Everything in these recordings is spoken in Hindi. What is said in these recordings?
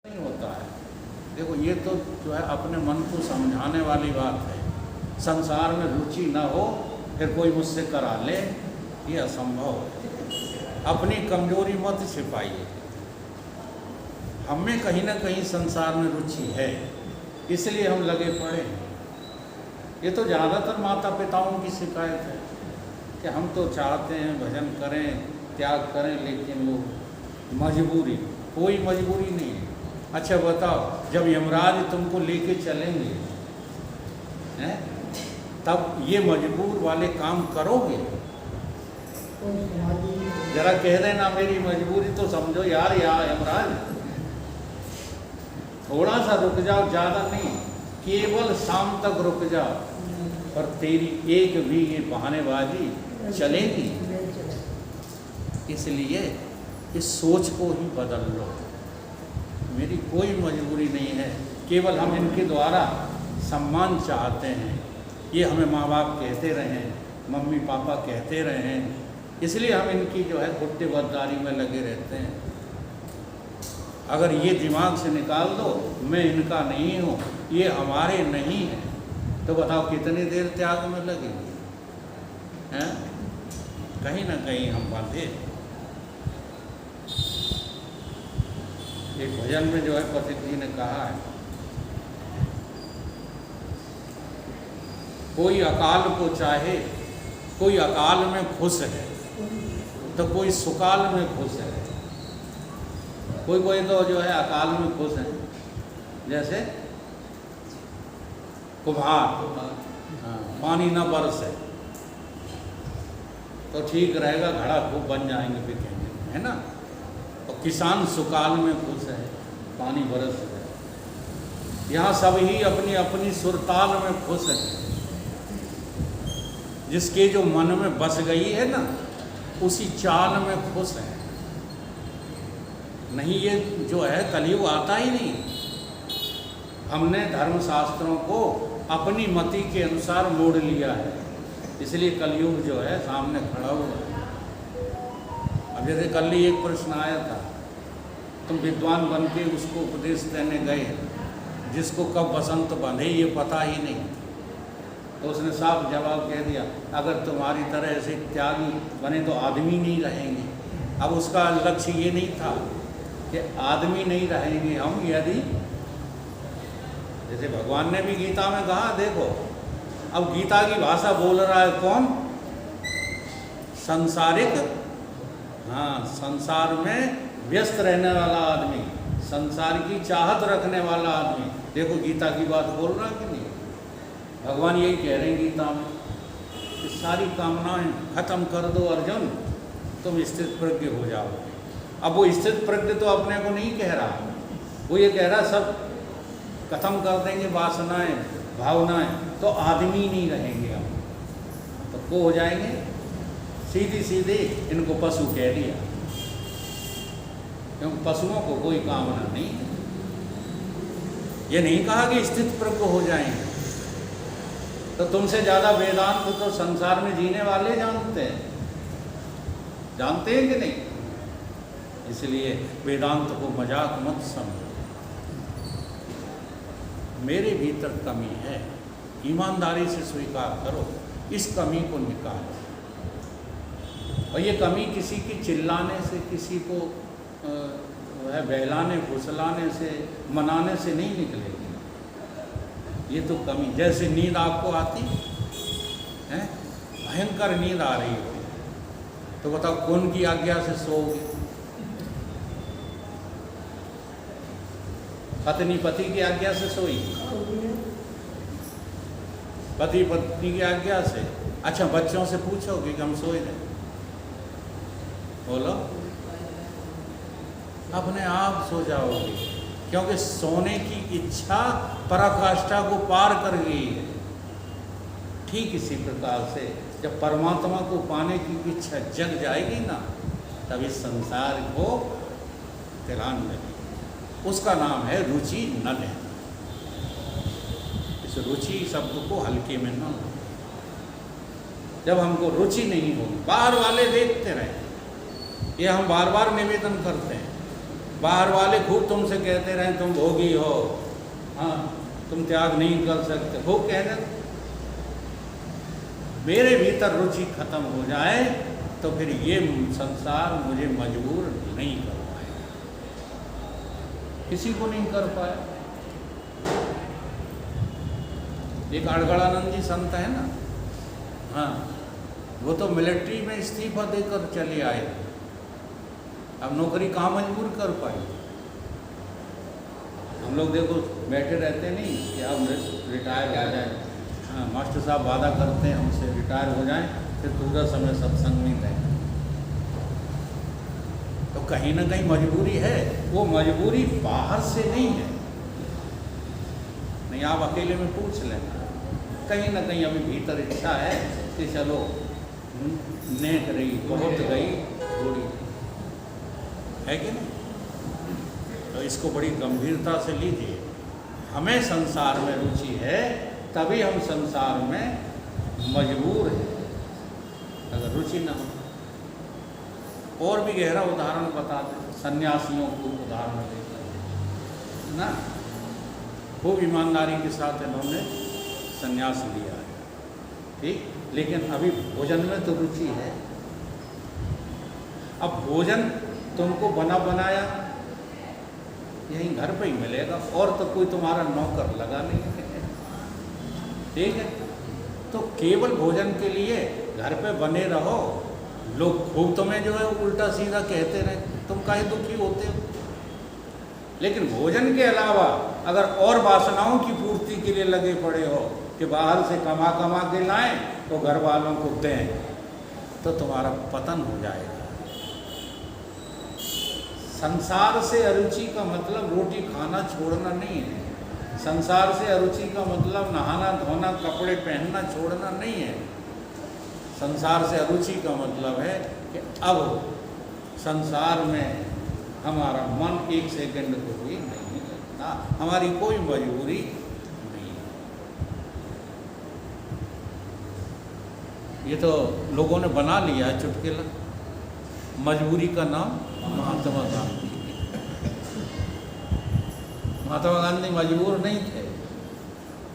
नहीं होता है। देखो ये तो जो है अपने मन को समझाने वाली बात है। संसार में रुचि न हो फिर कोई मुझसे करा ले, ये असंभव है। अपनी कमजोरी मत छिपाइए। हमें कहीं ना कहीं संसार में रुचि है, इसलिए हम लगे पड़े हैं। ये तो ज़्यादातर माता पिताओं की शिकायत है कि हम तो चाहते हैं भजन करें, त्याग करें, लेकिन वो मजबूरी, कोई मजबूरी नहीं है। अच्छा बताओ, जब यमराज तुमको लेके चलेंगे हैं, तब ये मजबूर वाले काम करोगे? जरा कह देना मेरी मजबूरी तो समझो यार, यमराज थोड़ा सा रुक जाओ, ज़्यादा नहीं, केवल शाम तक रुक जाओ, और तेरी एक भी ये बहानेबाजी चलेगी। इसलिए इस सोच को ही बदल लो। मेरी कोई मजबूरी नहीं है, केवल हम इनके द्वारा सम्मान चाहते हैं। ये हमें माँ बाप कहते रहे हैं, मम्मी पापा कहते रहे हैं, इसलिए हम इनकी जो है गुट्टेबरदारी में लगे रहते हैं। अगर ये दिमाग से निकाल दो मैं इनका नहीं हूँ, ये हमारे नहीं हैं, तो बताओ कितनी देर त्याग में लगेगी? हैं? कहीं ना कहीं हम बांधे। एक भजन में जो है पथिक जी ने कहा है, कोई अकाल को चाहे, कोई अकाल में खुश है तो कोई सुकाल में खुश है। कोई कोई तो जो है अकाल में खुश है, जैसे कुम्हार, पानी न बरसे तो ठीक रहेगा, घड़ा खूब बन जाएंगे, बिकेंगे, है ना। और किसान सुकाल में खुश है, पानी बरस है। यहाँ सब ही अपनी अपनी सुरताल में खुश है। जिसके जो मन में बस गई है ना, उसी चाल में खुश है। नहीं, ये जो है कलयुग आता ही नहीं। हमने धर्मशास्त्रों को अपनी मति के अनुसार मोड़ लिया है, इसलिए कलयुग जो है सामने खड़ा हुआ है। अब जैसे कल ही एक प्रश्न आया था, तुम विद्वान बन के उसको उपदेश देने गए, जिसको कब बसंत बंधे ये पता ही नहीं, तो उसने साफ जवाब कह दिया, अगर तुम्हारी तरह ऐसे त्यागी बने तो आदमी नहीं रहेंगे। अब उसका लक्ष्य ये नहीं था कि आदमी नहीं रहेंगे हम, यदि जैसे भगवान ने भी गीता में कहा, देखो अब गीता की भाषा बोल रहा है कौन? सांसारिक, हाँ, संसार में व्यस्त रहने वाला आदमी, संसार की चाहत रखने वाला आदमी। देखो गीता की बात बोल रहा कि नहीं? भगवान यही कह रहे हैं गीता में कि सारी कामनाएं खत्म कर दो अर्जुन, तुम स्थित प्रज्ञ हो जाओगे। अब वो स्थित प्रज्ञ तो अपने को नहीं कह रहा, वो ये कह रहा सब खत्म कर देंगे वासनाएं भावनाएं तो आदमी नहीं रहेंगे हम, तो वो हो जाएंगे। सीधी सीधी इनको पशु कह दिया, क्योंकि पशुओं को कोई कामना नहीं। ये नहीं कहा कि स्थित प्रज्ञ हो जाएंगे। तो तुमसे ज़्यादा वेदांत तो संसार में जीने वाले जानते हैं, जानते हैं कि नहीं? इसलिए वेदांत को मजाक मत समझो। मेरे भीतर कमी है, ईमानदारी से स्वीकार करो, इस कमी को निकालो। और ये कमी किसी की चिल्लाने से, किसी को बहलाने फुसलाने से, मनाने से नहीं निकलेगी। ये तो कमी, जैसे नींद आपको आती है, भयंकर नींद आ रही हो, तो बताओ कौन की आज्ञा से सोओगे? पत्नी पति की आज्ञा से सोई, पति पत्नी की आज्ञा से। अच्छा बच्चों से पूछोगे कि हम सोए थे? बोलो, अपने आप सो जाओगे, क्योंकि सोने की इच्छा पराकाष्ठा को पार कर गई है। ठीक इसी प्रकार से जब परमात्मा को पाने की इच्छा जग जाएगी ना, तब इस संसार को तिलान लगेगी। उसका नाम है रुचि न लेना। इस रुचि शब्द को हल्के में न लो। जब हमको रुचि नहीं होगी, बाहर वाले देखते रहे, ये हम बार बार निवेदन करते हैं बाहर वाले खूब तुमसे कहते रहे तुम भोगी हो, हाँ तुम त्याग नहीं कर सकते, खूब कहने। मेरे भीतर रुचि खत्म हो जाए तो फिर ये संसार मुझे मजबूर नहीं कर पाएगा, किसी को नहीं कर पाया। एक अड़गड़ानंद जी संत है ना, हाँ वो तो मिलिट्री में इस्तीफा देकर चले आए, अब नौकरी कहाँ मजबूर कर पाए। हम लोग देखो बैठे रहते नहीं कि अब रिटायर हो जाए, हाँ मास्टर साहब वादा करते हैं हमसे रिटायर हो जाएं, फिर पूरा समय सत्संग में रहें। तो कहीं ना कहीं मजबूरी है, वो मजबूरी बाहर से नहीं है। नहीं आप अकेले में पूछ लेना, कहीं ना कहीं अभी भीतर इच्छा है कि चलो नेक रही बहुत गई थोड़ी, है कि नहीं। तो इसको बड़ी गंभीरता से लीजिए। हमें संसार में रुचि है तभी हम संसार में मजबूर हैं, अगर रुचि न हो। और भी गहरा उदाहरण बता दें, सन्यासियों को उदाहरण देकर ना, खूब ईमानदारी के साथ इन्होंने सन्यास लिया है, ठीक, लेकिन अभी भोजन में तो रुचि है। अब भोजन तुमको बना बनाया यहीं घर पे ही मिलेगा, और तो कोई तुम्हारा नौकर लगा नहीं है, ठीक है। तो केवल भोजन के लिए घर पे बने रहो, लोग खूब तुम्हें जो है उल्टा सीधा कहते रहे, तुम काहे दुखी होते हो। लेकिन भोजन के अलावा अगर और वासनाओं की पूर्ति के लिए लगे पड़े हो कि बाहर से कमा कमा के लाएं तो घर वालों को दें, तो तुम्हारा पतन हो जाएगा। संसार से अरुचि का मतलब रोटी खाना छोड़ना नहीं है, संसार से अरुचि का मतलब नहाना धोना कपड़े पहनना छोड़ना नहीं है। संसार से अरुचि का मतलब है कि अब संसार में हमारा मन एक सेकंड को भी नहीं लगता, हमारी कोई मजबूरी नहीं है। ये तो लोगों ने बना लिया है चुटकुला, मजबूरी का नाम महात्मा गांधी। महात्मा गांधी मजबूर नहीं थे,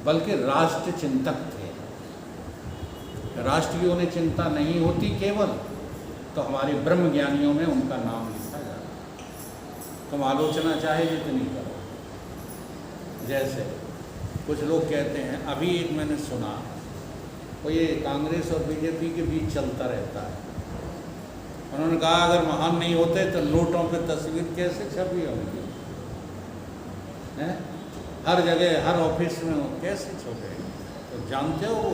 बल्कि राष्ट्र चिंतक थे। राष्ट्र की उन्हें चिंता नहीं होती केवल, तो हमारे ब्रह्म ज्ञानियों में उनका नाम लिखा जाता। तुम आलोचना चाहे जितनी करो। जैसे कुछ लोग कहते हैं, अभी एक मैंने सुना, वो ये कांग्रेस और बीजेपी के बीच चलता रहता है। उन्होंने कहा अगर महान नहीं होते तो नोटों पे तस्वीर कैसे छपी होगी, हर जगह हर ऑफिस में वो कैसे छपे। तो जानते हो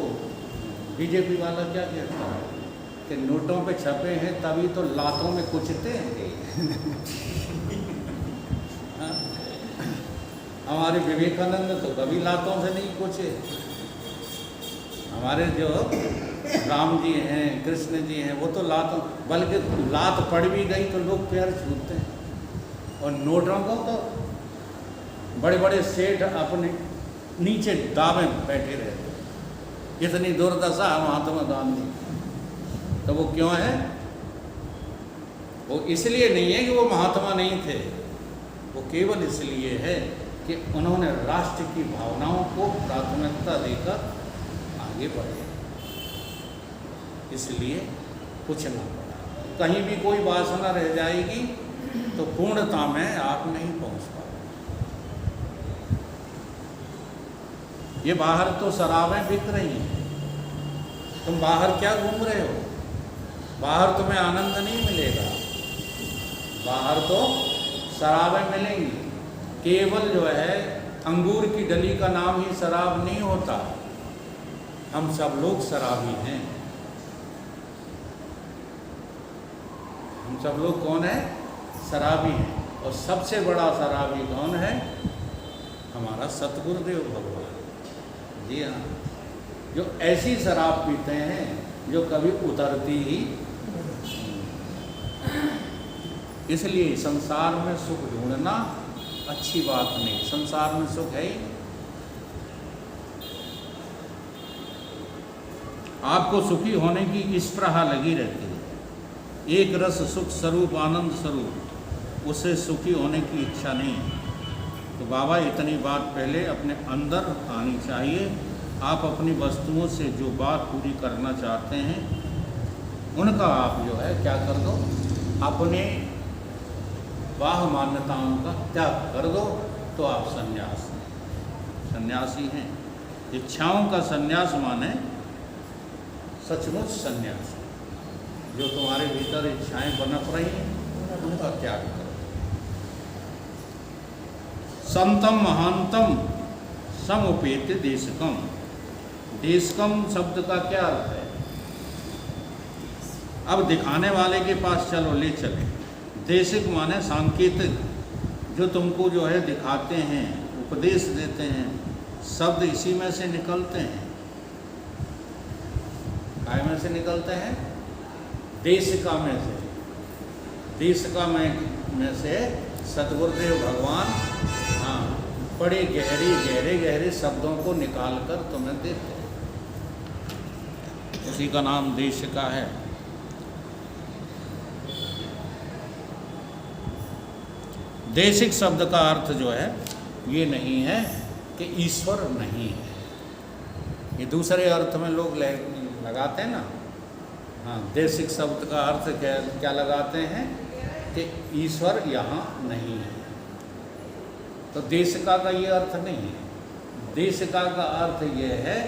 बीजेपी वाला क्या कहता है कि नोटों पे छपे हैं तभी तो लातों में कुचते हैं। हमारे विवेकानंद तो कभी लातों से नहीं कुचे। हमारे जो राम जी हैं, कृष्ण जी हैं, वो तो लातों, बल्कि लात पड़ भी गई तो लोग पैर छूते हैं। और नोटों को तो बड़े बड़े सेठ अपने नीचे दावे बैठे रहते। इतनी दुर्दशा महात्मा गांधी। तो वो क्यों है? वो इसलिए नहीं है कि वो महात्मा नहीं थे, वो केवल इसलिए है कि उन्होंने राष्ट्र की भावनाओं को प्राथमिकता देकर आगे बढ़े, इसलिए कुछ ना पड़ा। कहीं भी कोई वासना रह जाएगी तो पूर्णता में आप नहीं पहुंच पाओगे। ये बाहर तो शराबें बिक रही हैं, तुम बाहर क्या घूम रहे हो? बाहर तुम्हें आनंद नहीं मिलेगा, बाहर तो शराबें मिलेंगी। केवल जो है अंगूर की डली का नाम ही शराब नहीं होता, हम सब लोग शराबी हैं। हम सब लोग कौन है? शराबी हैं। और सबसे बड़ा शराबी कौन है? हमारा सतगुरुदेव भगवान। जी हाँ, जो ऐसी शराब पीते हैं जो कभी उतरती ही। इसलिए संसार में सुख ढूंढना अच्छी बात नहीं, संसार में सुख है ही। आपको सुखी होने की स्पृहा लगी रहती है। एक रस सुख स्वरूप आनंद स्वरूप उसे सुखी होने की इच्छा नहीं है। तो बाबा इतनी बात पहले अपने अंदर आनी चाहिए। आप अपनी वस्तुओं से जो बात पूरी करना चाहते हैं उनका आप जो है क्या कर दो, अपने बाह्य मान्यताओं का त्याग कर दो, तो आप सन्यासी हैं। इच्छाओं का सन्यास माने सचमुच सन्यास, जो तुम्हारे भीतर इच्छाएं पनप रही हैं उनका त्याग करो। संतम महानतम समुपेत देशकम। देशकम शब्द का क्या अर्थ है? अब दिखाने वाले के पास चलो, ले चले। देशिक माने सांकेतिक, जो तुमको जो है दिखाते हैं, उपदेश देते हैं, शब्द इसी में से निकलते हैं। काय में से निकलते हैं? देशिका में से। देशिका में से सतगुरुदेव भगवान बड़े गहरे शब्दों को निकाल कर तुम्हें देते हैं। उसी का नाम देशिका है। देशिक शब्द का अर्थ जो है ये नहीं है कि ईश्वर नहीं है। ये दूसरे अर्थ में लोग लगाते हैं ना। हाँ, देशिक शब्द का अर्थ क्या लगाते हैं कि ईश्वर यहाँ नहीं है। तो देशिका का ये अर्थ नहीं है। देशिका का अर्थ ये है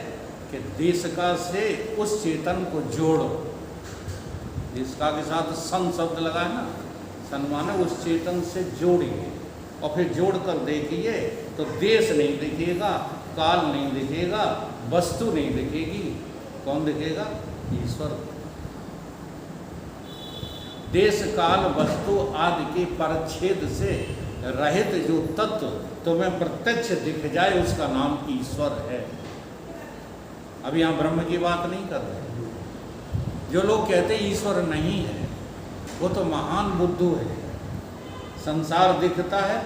कि देशिका से उस चेतन को जोड़ो। देशिका के साथ सन शब्द लगा है ना, सन माने उस चेतन से जोड़िए और फिर जोड़ कर देखिए तो देश नहीं दिखेगा, काल नहीं दिखेगा, वस्तु नहीं दिखेगी। कौन दिखेगा? ईश्वर। देश काल वस्तु आदि के परिच्छेद से रहित जो तत्व तुम्हें प्रत्यक्ष दिख जाए उसका नाम ईश्वर है। अब यहाँ ब्रह्म की बात नहीं कर रहे। जो लोग कहते ईश्वर नहीं है वो तो महान बुद्धू है। संसार दिखता है,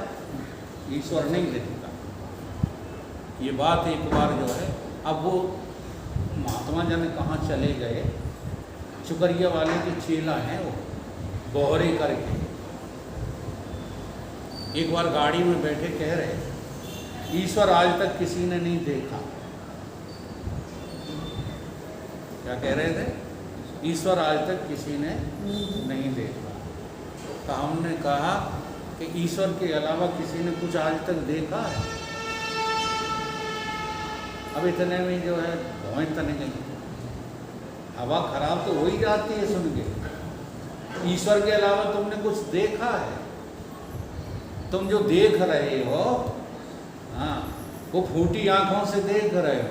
ईश्वर नहीं दिखता। ये बात एक बार जो है, अब वो महात्मा जन कहाँ चले गए, चुकरिया वाले के चेला हैं वो, बोहरे करके। एक बार गाड़ी में बैठे कह रहे, ईश्वर आज तक किसी ने नहीं देखा। क्या कह रहे थे? ईश्वर आज तक किसी ने नहीं देखा। तो हमने कहा कि ईश्वर के अलावा किसी ने कुछ आज तक देखा है? अब इतने में जो है भौं तने गई। हवा खराब तो हो ही जाती है सुन के। ईश्वर के अलावा तुमने कुछ देखा है? तुम जो देख रहे हो, हाँ, वो फूटी आंखों से देख रहे हो।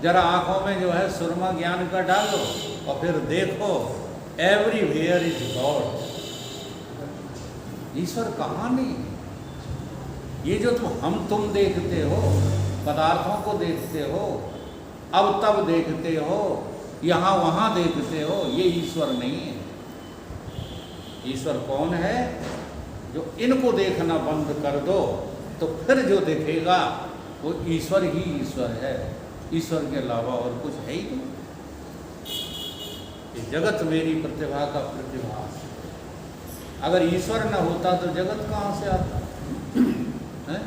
जरा आंखों में जो है सुरमा ज्ञान का डालो और फिर देखो, एवरीवेयर इज गॉड। ईश्वर कहाँ नहीं? ये जो तुम देखते हो, पदार्थों को देखते हो, अब तब देखते हो, यहाँ वहाँ देखते हो, ये ईश्वर नहीं है। ईश्वर कौन है? जो इनको देखना बंद कर दो तो फिर जो दिखेगा वो ईश्वर ही ईश्वर है। ईश्वर के अलावा और कुछ है ही नहीं। ये जगत मेरी प्रतिभा का प्रतिभास। अगर ईश्वर न होता तो जगत कहाँ से आता है?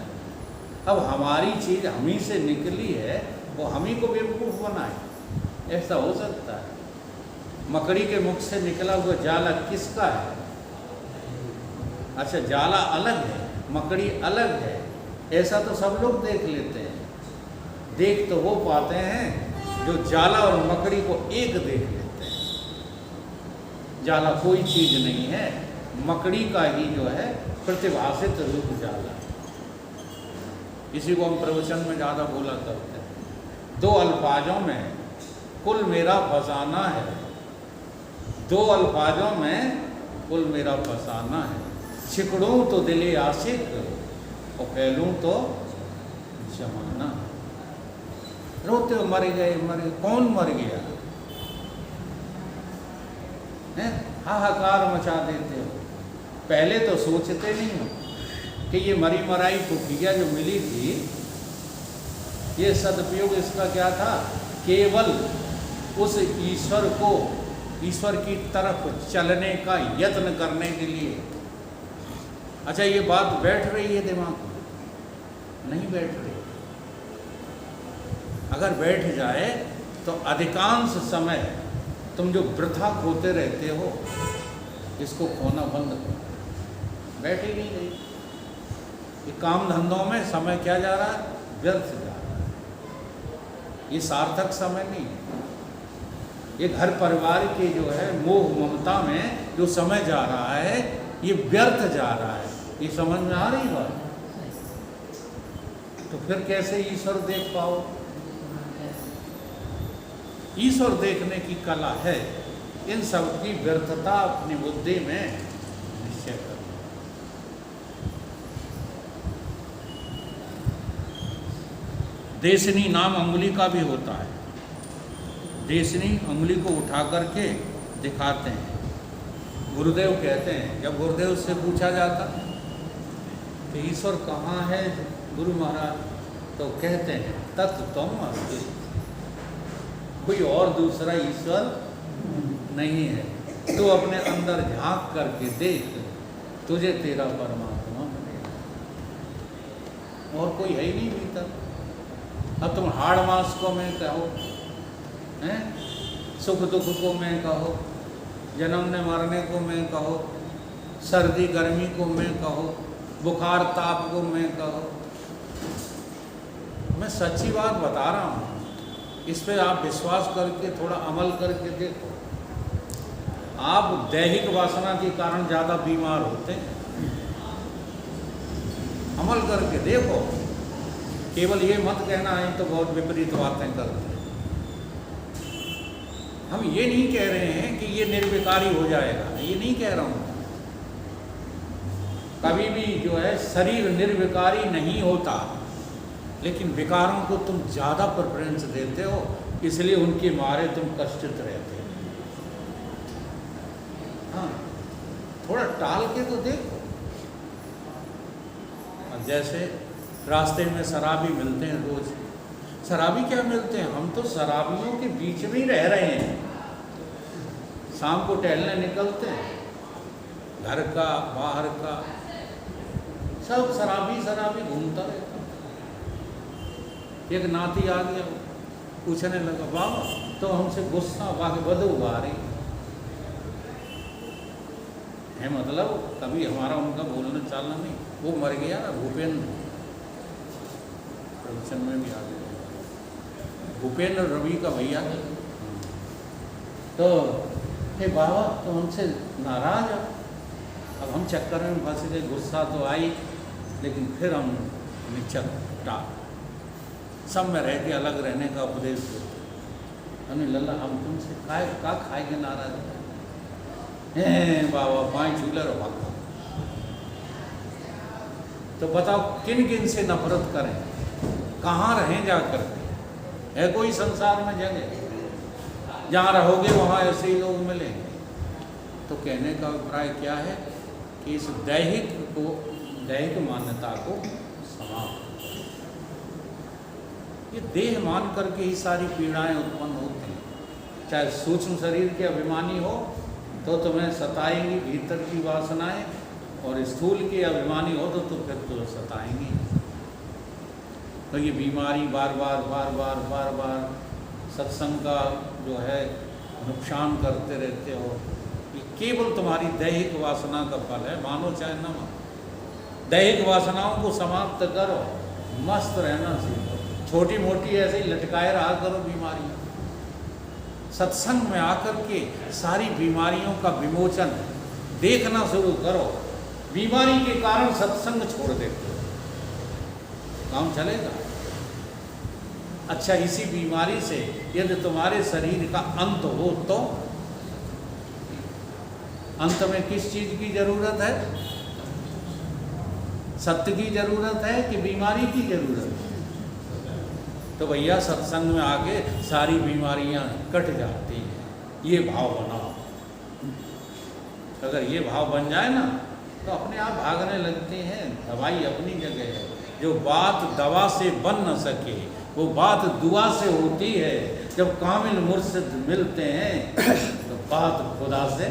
अब हमारी चीज हम ही से निकली है, वो हम ही को बेवकूफ़ बनाए, ऐसा हो सकता है? मकड़ी के मुख से निकला हुआ जाला किसका है? अच्छा, जाला अलग है, मकड़ी अलग है, ऐसा तो सब लोग देख लेते हैं। देख तो वो पाते हैं जो जाला और मकड़ी को एक देख लेते हैं। जाला कोई चीज नहीं है, मकड़ी का ही जो है प्रतिभाषित रूप जाला। इसी को हम प्रवचन में ज़्यादा बोला करते हैं। दो अल्फाजों में कुल मेरा फसाना है, दो अल्फाजों में कुल मेरा फसाना है। छिकड़ूं तो दिले आशिक और फैलूं तो जमाना। रोते हो मर गए, कौन मर गया है? हाहाकार मचा देते हो। पहले तो सोचते नहीं हो कि ये मरी मराई कुटिया जो मिली थी, ये सदुपयोग इसका क्या था? केवल उस ईश्वर को, ईश्वर की तरफ चलने का यत्न करने के लिए। अच्छा, ये बात बैठ रही है दिमाग में? नहीं बैठ रही। अगर बैठ जाए तो अधिकांश समय तुम जो वृथा खोते रहते हो, इसको खोना बंद करो। बैठ ही नहीं रही। ये काम धंधों में समय क्या जा रहा है? व्यर्थ जा रहा है। ये सार्थक समय नहीं। ये घर परिवार के जो है मोह ममता में जो समय जा रहा है, ये व्यर्थ जा रहा है। ये समझ में आ रही बात? तो फिर कैसे ईश्वर देख पाओ? ईश्वर देखने की कला है इन सब की व्यर्थता अपनी बुद्धि में निश्चय कर। देशनी नाम अंगुली का भी होता है। देशनी अंगुली को उठा करके दिखाते हैं। गुरुदेव कहते हैं, जब गुरुदेव से पूछा जाता कि ईश्वर कहाँ है गुरु महाराज, तो कहते हैं तत् त्वम् अस्ति। कोई और दूसरा ईश्वर नहीं है। तो अपने अंदर झांक करके देख, तुझे तेरा परमात्मा मिलेगा। और कोई है ही नहीं भीतर। अब तुम हाड़ मास को मैं कहो, हैं, सुख दुख को मैं कहो, जन्मने मरने को मैं कहो, सर्दी गर्मी को मैं कहो, बुखार ताप को मैं कहो। मैं सच्ची बात बता रहा हूँ, इस पे आप विश्वास करके थोड़ा अमल करके देखो। आप दैहिक वासना के कारण ज़्यादा बीमार होते हैं। अमल करके देखो। केवल ये मत कहना है तो बहुत विपरीत बातें करते हैं। हम ये नहीं कह रहे हैं कि ये निर्विकारी हो जाएगा, ये नहीं कह रहा हूँ। कभी भी जो है शरीर निर्विकारी नहीं होता, लेकिन विकारों को तुम ज़्यादा प्रेफरेंस देते हो, इसलिए उनके मारे तुम कष्टित रहते हो। हाँ, थोड़ा टाल के तो देखो। जैसे रास्ते में शराबी मिलते हैं रोज। शराबी क्या मिलते हैं? हम तो शराबियों के बीच में ही रह रहे हैं। शाम को टहलने निकलते हैं, घर का बाहर का सब शराबी शराबी घूमता रहता। एक नाती आ गया, पूछने लगा, बाबा तो हमसे गुस्सा वाके बदबू आ रही है। मतलब कभी हमारा उनका बोलना चालना नहीं। वो मर गया ना, भूपेंद्र, प्रवचन में भी आ गया, भूपेंद्र रवि का भैया। तो हे बाबा तो हमसे नाराज है। अब हम चक्कर में फंस गए, गुस्सा तो आई, लेकिन फिर हम निचकटा सब में रह के अलग रहने का उपदेश दो। हमने लल्ला हम तुमसे का खाएंगे नाराज है बाबा, बाएं झूलर भागो। तो बताओ किन किन से नफरत करें? कहाँ रहें जाकर? है कोई संसार में जगह? जहाँ रहोगे वहाँ ऐसे ही लोग मिलेंगे। तो कहने का अभिप्राय क्या है कि इस दैहिक मान्यता को समाप्त। ये देह मान करके ही सारी पीड़ाएं उत्पन्न होती हैं। चाहे सूक्ष्म शरीर के अभिमानी हो तो तुम्हें सताएंगी भीतर की वासनाएं, और स्थूल के अभिमानी हो तो फिर तो सताएंगी। तो ये बीमारी बार बार सत्संग का जो है नुकसान करते रहते हो। ये केवल तुम्हारी दैहिक वासना का फल है, मानो चाहे न मानो। दैहिक वासनाओं को समाप्त करो, मस्त रहना सीखो। छोटी मोटी ऐसे ही लटकाए रहा करो बीमारियाँ। सत्संग में आकर के सारी बीमारियों का विमोचन देखना शुरू करो। बीमारी के कारण सत्संग छोड़ देते हो, काम चलेगा? अच्छा, इसी बीमारी से यदि तुम्हारे शरीर का अंत हो तो अंत में किस चीज की जरूरत है? सत्य की जरूरत है कि बीमारी की जरूरत है? तो भैया सत्संग में आके सारी बीमारियां कट जाती हैं। ये भाव बनाओ। अगर ये भाव बन जाए ना तो अपने आप भागने लगते हैं। दवाई अपनी जगह है। जो बात दवा से बन न सके वो बात दुआ से होती है। जब कामिल मुर्शिद मिलते हैं तो बात खुदा से।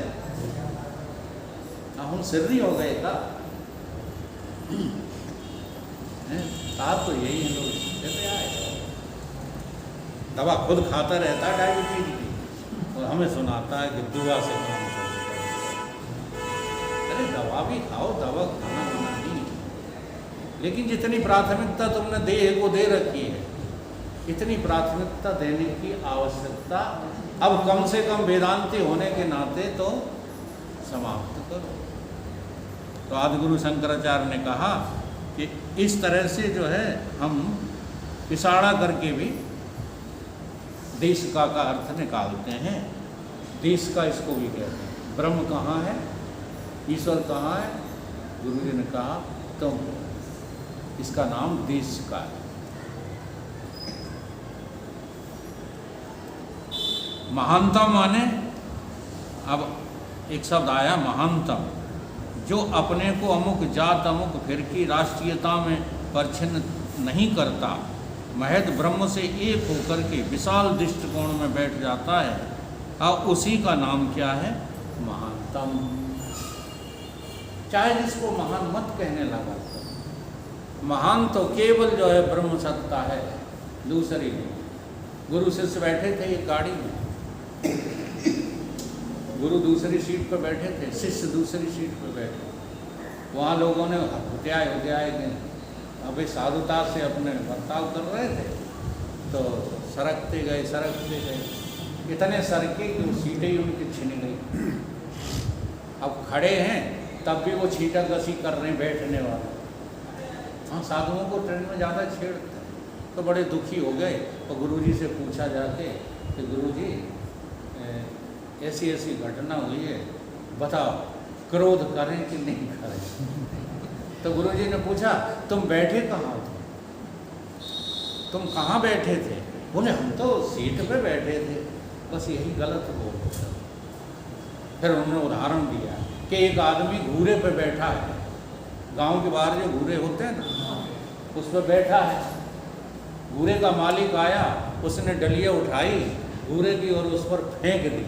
हम सिर्री हो गए था। साहब तो यही है, लोग कहते आए दवा खुद खाता रहता है डायबिटीज की, और हमें सुनाता है कि दुआ से काम चलेगा। अरे दवा भी खाओ, दवा खाना मना नहीं, लेकिन जितनी प्राथमिकता तुमने देह को दे रखी है, इतनी प्राथमिकता देने की आवश्यकता अब कम से कम वेदांती होने के नाते तो समाप्त करो। तो आदिगुरु शंकराचार्य ने कहा कि इस तरह से जो है हम इशारा करके भी देश का अर्थ निकालते हैं। देश का इसको भी कहते हैं। ब्रह्म कहाँ है, ईश्वर कहाँ है? गुरु जी ने कहा तुम, इसका नाम देश का है। महानतम माने, अब एक शब्द आया महानतम, जो अपने को अमुक जात अमुक फिरकी राष्ट्रीयता में परिच्छिन्न नहीं करता, महद ब्रह्म से एक होकर के विशाल दृष्टिकोण में बैठ जाता है, और उसी का नाम क्या है? महानतम। चाहे जिसको महान मत कहने लगा, महान तो केवल जो है ब्रह्म सत्ता है, दूसरी नहीं। गुरु शिष्य बैठे थे एक गाड़ी में, गुरु दूसरी सीट पर बैठे थे, शिष्य दूसरी सीट पर बैठे। वहाँ लोगों ने उद्याय अभी साधुता से अपने बर्ताव कर रहे थे, तो सरकते गए, इतने सरके कि वो सीटें ही उनकी छिन गई। अब खड़े हैं तब भी वो छीटा कसी कर रहे हैं बैठने वाले। हाँ, साधुओं को ट्रेन में ज़्यादा छेड़ते हैं, तो बड़े दुखी हो गए। तो गुरुजी से पूछा जाके कि गुरुजी ऐसी ऐसी घटना हुई है, बताओ क्रोध करें कि नहीं करें? तो गुरुजी ने पूछा तुम बैठे कहाँ थे, तुम कहाँ बैठे थे? बोले हम तो सीट पे बैठे थे, बस यही गलत बोल। फिर उन्होंने उदाहरण दिया कि एक आदमी घूरे पे बैठा है, गांव के बाहर जो घूरे होते हैं ना, उस पर बैठा है। घूरे का मालिक आया, उसने डलिया उठाई घूरे की और उस पर फेंक दी।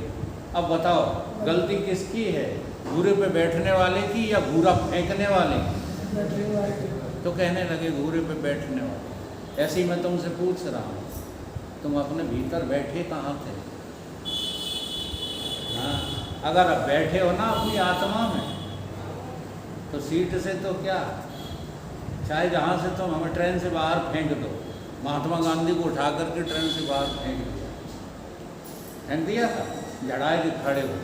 अब बताओ गलती किसकी है, घूरे पे बैठने वाले की या घूरा फेंकने वाले की? तो कहने लगे घूरे पे बैठने वाले। ऐसे ही मैं तुमसे पूछ रहा हूँ, तुम अपने भीतर बैठे कहाँ थे? हाँ, अगर अब बैठे हो ना अपनी आत्मा में, तो सीट से तो क्या, चाहे जहाँ से तुम हमें ट्रेन से बाहर फेंक दो। महात्मा गांधी को उठा करके ट्रेन से बाहर फेंक दिया था, झड़ाए के खड़े हो।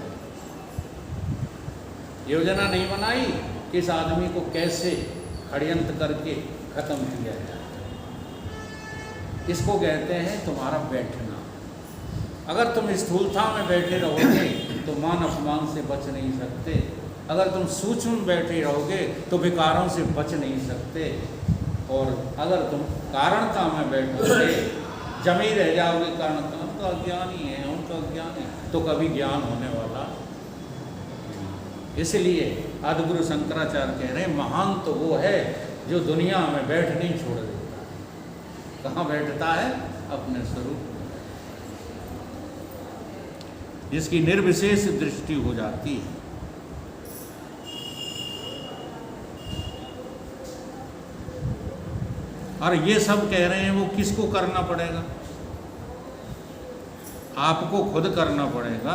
योजना नहीं बनाई कि इस आदमी को कैसे षड्यंत्र करके खत्म किया जाए। इसको कहते हैं तुम्हारा बैठना। अगर तुम स्थूलता में बैठे रहोगे तो मान अपमान से बच नहीं सकते। अगर तुम सूक्ष्म बैठे रहोगे तो विकारों से बच नहीं सकते। और अगर तुम कारणता में बैठोगे, जमे रह जाओगे कारणता, हम तो अज्ञानी है, हम तो अज्ञानी, तो कभी ज्ञान होने वाला। इसलिए आदिगुरु शंकराचार्य कह रहे हैं महान तो वो है जो दुनिया में बैठ नहीं छोड़ देता। कहाँ बैठता है? अपने स्वरूप में, जिसकी निर्विशेष दृष्टि हो जाती है। और ये सब कह रहे हैं वो किसको करना पड़ेगा? आपको खुद करना पड़ेगा।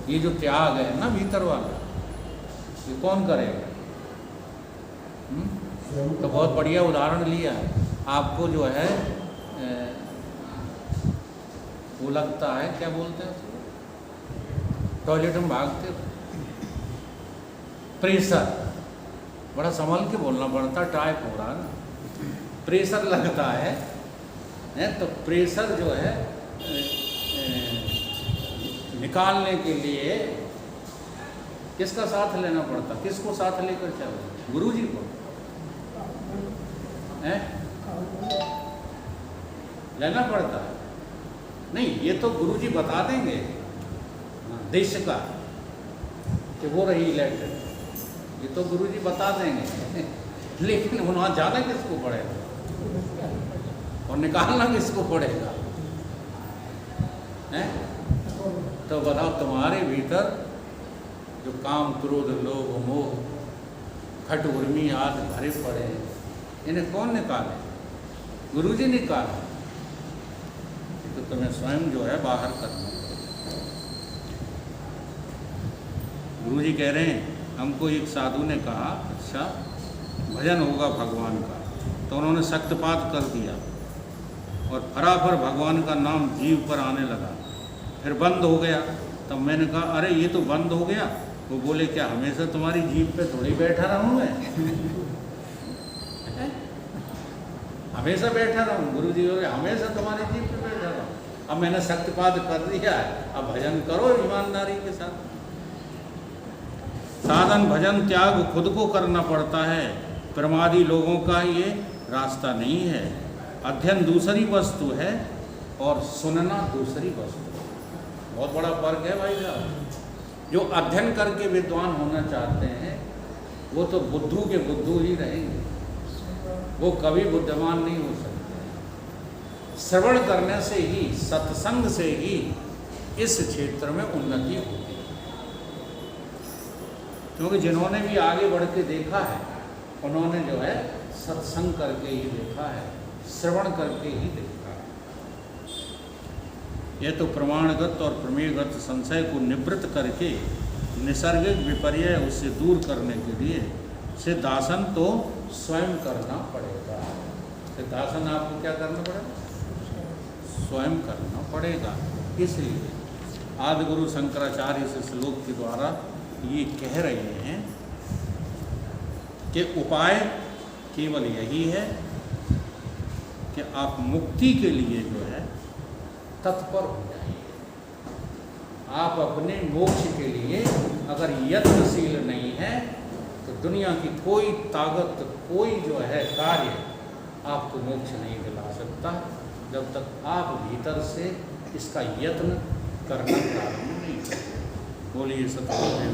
ये जो त्याग है ना भीतर वाला, ये कौन करेगा? तो बहुत बढ़िया उदाहरण लिया है। आपको जो है वो लगता है, क्या बोलते हैं उसको, टॉयलेट में भागते हो, प्रेशर, बड़ा संभल के बोलना पड़ता, टाइप हो रहा है ना, प्रेशर लगता है, तो प्रेशर जो है निकालने के लिए किसका साथ लेना पड़ता? किसको साथ लेकर चलो? गुरु जी को लेना पड़ता है। नहीं, ये तो गुरु जी बता देंगे देश का कि वो रही इलेक्टेड, ये तो गुरु जी बता देंगे लेकिन वहाँ जाना किसको पड़ेगा और निकालना किसको पड़ेगा? हैं? तो बताओ, तुम्हारे भीतर जो काम, क्रोध, लोभ, मोह, खट उर्मी आदि भरे पड़े हैं, इन्हें कौन निकाले? गुरु जी निकाले। तो तुम्हें स्वयं जो है बाहर करना पड़ेगा। गुरु जी कह रहे हैं, हमको एक साधु ने कहा अच्छा भजन होगा भगवान का, तो उन्होंने शक्तिपात कर दिया और फराफर भगवान का नाम जीभ पर आने लगा, फिर बंद हो गया। तब मैंने कहा अरे ये तो बंद हो गया। वो बोले क्या हमेशा तुम्हारी जीभ पे थोड़ी बैठा रहूँ मैं? हमेशा बैठा रहूँ? गुरु जी बोले हमेशा तुम्हारी जीभ पे बैठा रहूँ। अब मैंने शक्तिपात कर दिया है, अब भजन करो ईमानदारी के साथ। साधन भजन त्याग खुद को करना पड़ता है, प्रमादी लोगों का ये रास्ता नहीं है। अध्ययन दूसरी वस्तु है और सुनना दूसरी वस्तु है। बहुत बड़ा फर्क है भाई साहब। जो अध्ययन करके विद्वान होना चाहते हैं वो तो बुद्धू के बुद्धू ही रहेंगे, वो कभी बुद्धिमान नहीं हो सकते। श्रवण करने से ही, सत्संग से ही इस क्षेत्र में उन्नति होती है। क्योंकि जिन्होंने भी आगे बढ़ के देखा है उन्होंने जो है सत्संग करके ही देखा है, श्रवण करके ही देखा है। यह तो प्रमाणगत और प्रमेयगत संशय को निवृत्त करके नैसर्गिक विपर्य उससे दूर करने के लिए सिद्धासन तो स्वयं करना पड़ेगा। सिद्धासन आपको क्या करना पड़ेगा? स्वयं करना पड़ेगा। इसलिए आदि गुरु शंकराचार्य इस श्लोक के द्वारा ये कह रहे हैं कि उपाय केवल यही है कि आप मुक्ति के लिए जो है तत्पर हो जाइए। आप अपने मोक्ष के लिए अगर यत्नशील नहीं है तो दुनिया की कोई ताकत, कोई जो है कार्य आपको मोक्ष नहीं दिला सकता जब तक आप भीतर से इसका यत्न करना प्रारंभ नहीं करते। बोलिए सतगुरुदेव।